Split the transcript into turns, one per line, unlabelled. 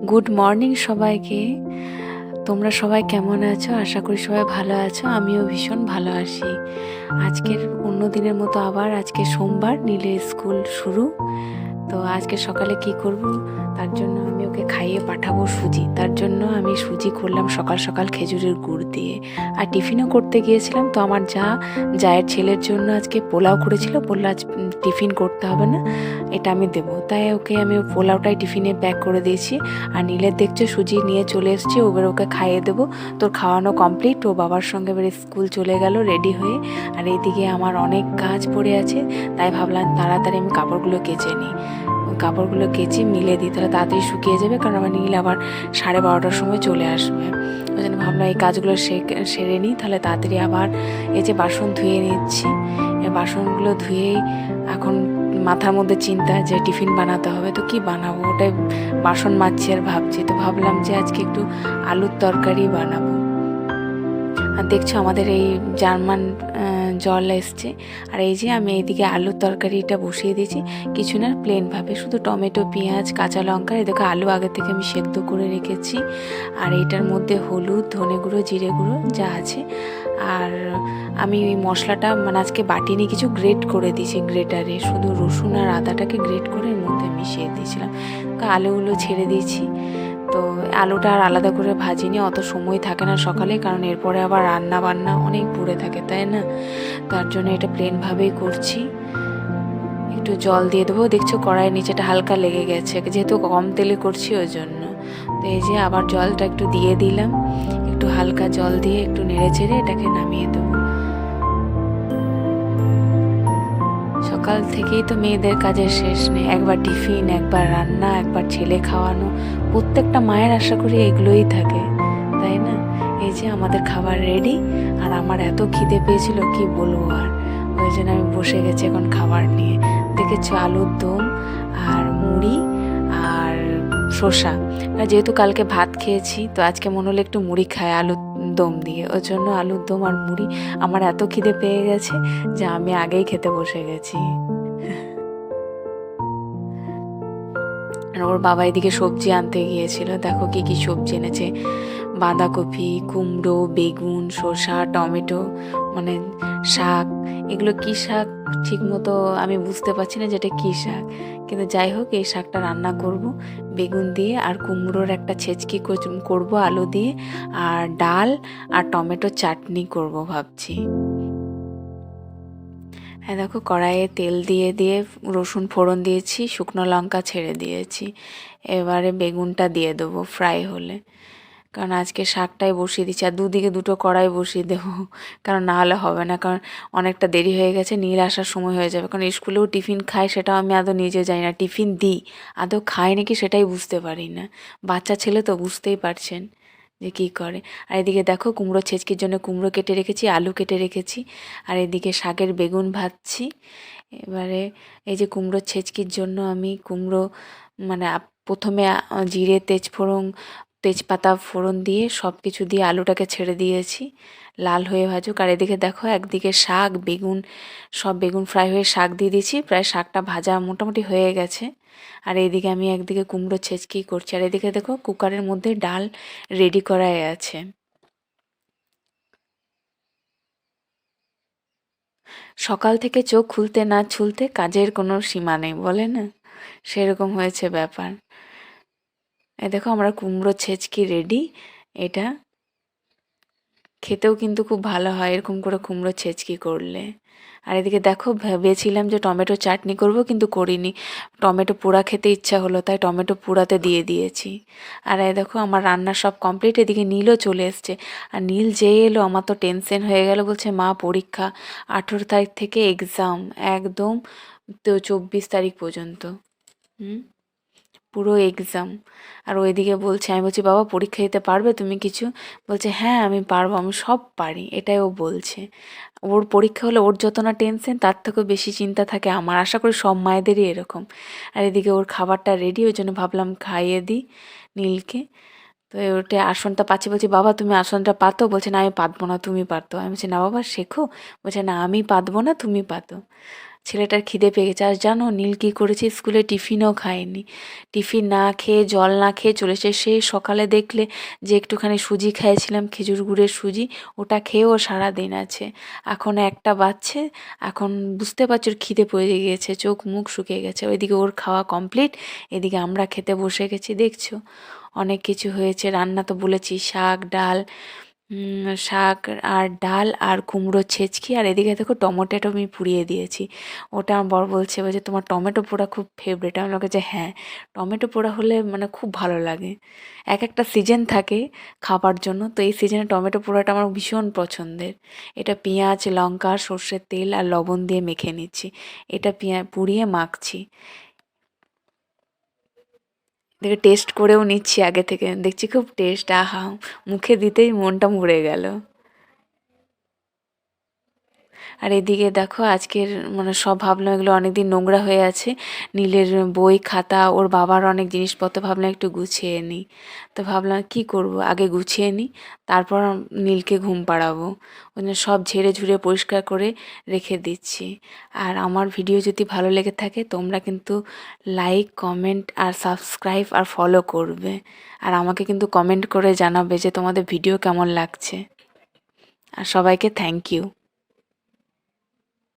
Good morning সবাইকে। তোমরা সবাই কেমন আছো? আশা করি সবাই ভালো আছো। আমিও ভীষণ ভালো আছি। আজকের অন্য দিনের মতো আবার আজকে সোমবার, নীলের স্কুল শুরু। তো আজকে সকালে কি করব, তার জন্য আমি ওকে খাইয়ে পাঠাবো সুজি। তার জন্য আমি সুজি করলাম সকাল সকাল খেজুরের গুড় দিয়ে। আর টিফিনও করতে গিয়েছিলাম, তো আমার জায়ের ছেলের জন্য আজকে পোলাও করেছিল, বললো আজ টিফিন করতে হবে না, এটা আমি দেবো। তাই ওকে আমি পোলাওটাই টিফিনে প্যাক করে দিয়েছি। আর নীলের দেখছো সুজি নিয়ে চলে এসেছি, ওকে খাইয়ে দেবো। তোর খাওয়ানো কমপ্লিট, ও বাবার সঙ্গে এবারে স্কুল চলে গেল রেডি হয়ে। আর এইদিকে আমার অনেক কাজ পড়ে আছে, তাই ভাবলাম তাড়াতাড়ি আমি কাপড়গুলো কেচে নিই। কাপড়গুলো কেচে মিলে দিই, তাহলে তাড়াতাড়ি শুকিয়ে যাবে, কারণ আমার নীল আবার 12:30টার সময় চলে আসবে। ওই জন্য ভাবলাম এই কাজগুলো সেরে নিই, তাহলে তাড়াতাড়ি আবার এই যে বাসন ধুয়ে নিচ্ছি। এই বাসনগুলো ধুয়েই এখন মাথার মধ্যে চিন্তা যে টিফিন বানাতে হবে, তো কি বানাবো ওটাই বাসন মাজছি আর ভাবছি। তো ভাবলাম যে আজকে একটু আলুর তরকারি বানাবো। আর দেখছো আমাদের এই জার্মান জল এসছে। আর এই যে আমি এইদিকে আলুর তরকারিটা বসিয়ে দিয়েছি, কিছু না প্লেনভাবে, শুধু টমেটো, পেঁয়াজ, কাঁচা লঙ্কা, এদিকে আলু আগে থেকে আমি সেদ্ধ করে রেখেছি। আর এইটার মধ্যে হলুদ, ধনে গুঁড়ো, জিরে গুঁড়ো যা আছে। আর আমি ওই মশলাটা মানে আজকে বাটিনি, কিছু গ্রেট করে দিয়েছি গ্রেটারে, শুধু রসুন আর আদাটাকে গ্রেট করে এর মধ্যে মিশিয়ে দিয়েছিলাম। আলুগুলো ছেড়ে দিয়েছি। তো আলুটা আর আলাদা করে ভাজিনি, অত সময় থাকে না সকালে, কারণ এরপরে আবার রান্না বান্না অনেক পড়ে থাকে, তাই না? তার জন্য এটা প্লেনভাবেই করছি। একটু জল দিয়ে দেবো, দেখছো কড়াইয়ের নিচেটা হালকা লেগে গেছে, যেহেতু কম তেলে করছি ওই জন্য। তো এই যে আবার জলটা একটু দিয়ে দিলাম, একটু হালকা জল দিয়ে একটু নেড়ে চেড়ে এটাকে নামিয়ে দেবো। সকাল থেকেই তো মেয়েদের কাজের শেষ নেই, একবার টিফিন, একবার রান্না, একবার ছেলে খাওয়ানো, প্রত্যেকটা মায়ের আশা করি এগুলোই থাকে, তাই না? এই যে আমাদের খাবার রেডি। আর আমার এত খিদে পেয়েছিল কি বলবো আর, ওই জন্য আমি বসে গেছি এখন খাবার নিয়ে। দেখেছো আলুর দম আর মুড়ি আর শসা। যেহেতু কালকে ভাত খেয়েছি, তো আজকে মনে হলো একটু মুড়ি খায় আলুর দম দিয়ে, ওই জন্য আলুর দম আর মুড়ি। আমার এত খিদে পেয়ে গেছে যে আমি আগেই খেতে বসে গেছি। আর ওর বাবা এদিকে সবজি আনতে গিয়েছিল, দেখো কি কি সবজি এনেছে। বাঁধাকপি, কুমড়ো, বেগুন, শসা, টমেটো, মানে শাক। এগুলো কি শাক ঠিক মতো আমি বুঝতে পারছি না যেটা কি শাক, কিন্তু যাই হোক এই শাকটা রান্না করব বেগুন দিয়ে। আর কুমড়োর একটা ছেচকি করব আলু দিয়ে। আর ডাল আর টমেটো চাটনি করব ভাবছি। হ্যাঁ দেখো কড়াইয়ে তেল দিয়ে দিয়ে রসুন ফোড়ন দিয়েছি, শুকনো লঙ্কা ছেড়ে দিয়েছি। এবারে বেগুনটা দিয়ে দেবো ফ্রাই হলে, কারণ আজকে শাকটাই বসিয়ে দিচ্ছি। আর দুদিকে দুটো কড়াই বসিয়ে দেবো, কারণ না হলে হবে না, কারণ অনেকটা দেরি হয়ে গেছে, নীল আসার সময় হয়ে যাবে। কারণ স্কুলেও টিফিন খায়, সেটাও আমি আদৌ নিজে জানি না, টিফিন দিই আদৌ খায় নাকি সেটাই বুঝতে পারি না। বাচ্চা ছেলে তো বুঝতেই পারছেন যে কী করে। আর এদিকে দেখো কুমড়ো ছেচকির জন্য কুমড়ো কেটে রেখেছি, আলু কেটে রেখেছি। আর এদিকে শাকের বেগুন ভাজছি। এবারে এই যে কুমড়ো ছেচকির জন্য আমি কুমড়ো মানে প্রথমে জিরে, তেজপাতা ফোড়ন দিয়ে সব কিছু দিয়ে আলুটাকে ছেড়ে দিয়েছি, লাল হয়ে ভাজুক। আর এদিকে দেখো একদিকে শাক, বেগুন, সব বেগুন ফ্রাই হয়ে শাক দিয়ে দিয়েছি, প্রায় শাকটা ভাজা মোটামুটি হয়ে গেছে। আর এইদিকে আমি একদিকে কুমড়ো ছেচকি করছি, আর এদিকে দেখো কুকারের মধ্যে ডাল রেডি করাই আছে। সকাল থেকে চোখ খুলতে না খুলতে কাজের কোনো সীমা নেই, বলে না, সেরকম হয়েছে ব্যাপার। এই দেখো আমরা কুমড়ো ছেচকি রেডি। এটা খেতেও কিন্তু খুব ভালো হয় এরকম করে কুমড়ো ছেচকি করলে। আর এদিকে দেখো ভেবেছিলাম যে টমেটো চাটনি করব, কিন্তু করিনি। টমেটো পোড়া খেতে ইচ্ছা হলো, তাই টমেটো পোড়াতে দিয়ে দিয়েছি। আর এই দেখো আমার রান্না সব কমপ্লিট। এদিকে নীলও চলে এসছে। আর নীল যেই এলো আমার তো টেনশন হয়ে গেল, বলছে মা পরীক্ষা, 18 তারিখ থেকে এক্সাম, একদম তো 24 তারিখ পর্যন্ত। হুম, পুরো এক্সাম। আর ওইদিকে বলছে, আমি বলছি বাবা পরীক্ষা দিতে পারবে তুমি কিছু? বলছে হ্যাঁ আমি পারবো, আমি সব পারি, এটাই ও বলছে। ওর পরীক্ষা হলে ওর যত না টেনশন, তার থেকেও বেশি চিন্তা থাকে আমার, আশা করি সব মায়েদেরই এরকম। আর এদিকে ওর খাবারটা রেডি, ওই জন্য ভাবলাম খাইয়ে দিই নীলকে। তো ওটা আসনটা পাচ্ছি, বলছি বাবা তুমি আসনটা পাতো? বলছে না আমি পাতবো না, তুমি পারতো। আমি বলছি না বাবা শেখো। বলছে না আমি পাতবো না, তুমি পাতো। ছেলেটার খিদে পেয়ে গেছে। আর জানো নীল কী করেছে, স্কুলে টিফিনও খায়নি। টিফিন না খেয়ে জল না খেয়ে চলেছে। সেই সকালে দেখলে যে একটুখানি সুজি খেয়েছিলাম, খেজুর গুড়ের সুজি, ওটা খেয়েও সারাদিন আছে। এখন একটা বাজছে, এখন বুঝতে পারছো ওর খিদে পেয়ে গিয়েছে, চোখ মুখ শুকিয়ে গেছে। ওইদিকে ওর খাওয়া কমপ্লিট, এদিকে আমরা খেতে বসে গেছি। দেখছো অনেক কিছু হয়েছে রান্না, তো বলেছি শাক ডাল, শাক আর ডাল আর কুমড়ো ছেঁচকি, আর এদিকে দেখো টমেটো আমি পুড়িয়ে দিয়েছি। ওটা আমার বর বলছে তোমার টমেটো পোড়া খুব ফেভারিট। আমি ওকে যে হ্যাঁ, টমেটো পোড়া হলে মানে খুব ভালো লাগে। এক একটা সিজন থাকে খাবার জন্য, তো এই সিজনে টমেটো পোড়াটা আমার ভীষণ পছন্দের। এটা পেঁয়াজ লঙ্কা সর্ষের তেল আর লবণ দিয়ে মেখে নিচ্ছি, এটা পুড়িয়ে মাখছি। দেখে টেস্ট করেও নিচ্ছি আগে থেকে, দেখছি খুব টেস্ট, আহা, মুখে দিতেই মনটা ভরে গেল। আর এদিকে দেখো আজকের মানে সব ভাবলাম এগুলো অনেকদিন নোংরা হয়ে আছে, নীলের বই খাতা ওর বাবার অনেক জিনিসপত্র, ভাবলাম একটু গুছিয়ে নিই। তো ভাবলাম কি করব, আগে গুছিয়ে নিই, তারপর নীলকে ঘুম পাড়াবো। ওই জন্য সব ঝেড়ে ঝুড়ে পরিষ্কার করে রেখে দিচ্ছি। আর আমার ভিডিও যদি ভালো লেগে থাকে তোমরা কিন্তু লাইক কমেন্ট আর সাবস্ক্রাইব আর ফলো করবে। আর আমাকে কিন্তু কমেন্ট করে জানাবে যে তোমাদের ভিডিও কেমন লাগছে। আর সবাইকে থ্যাংক ইউ।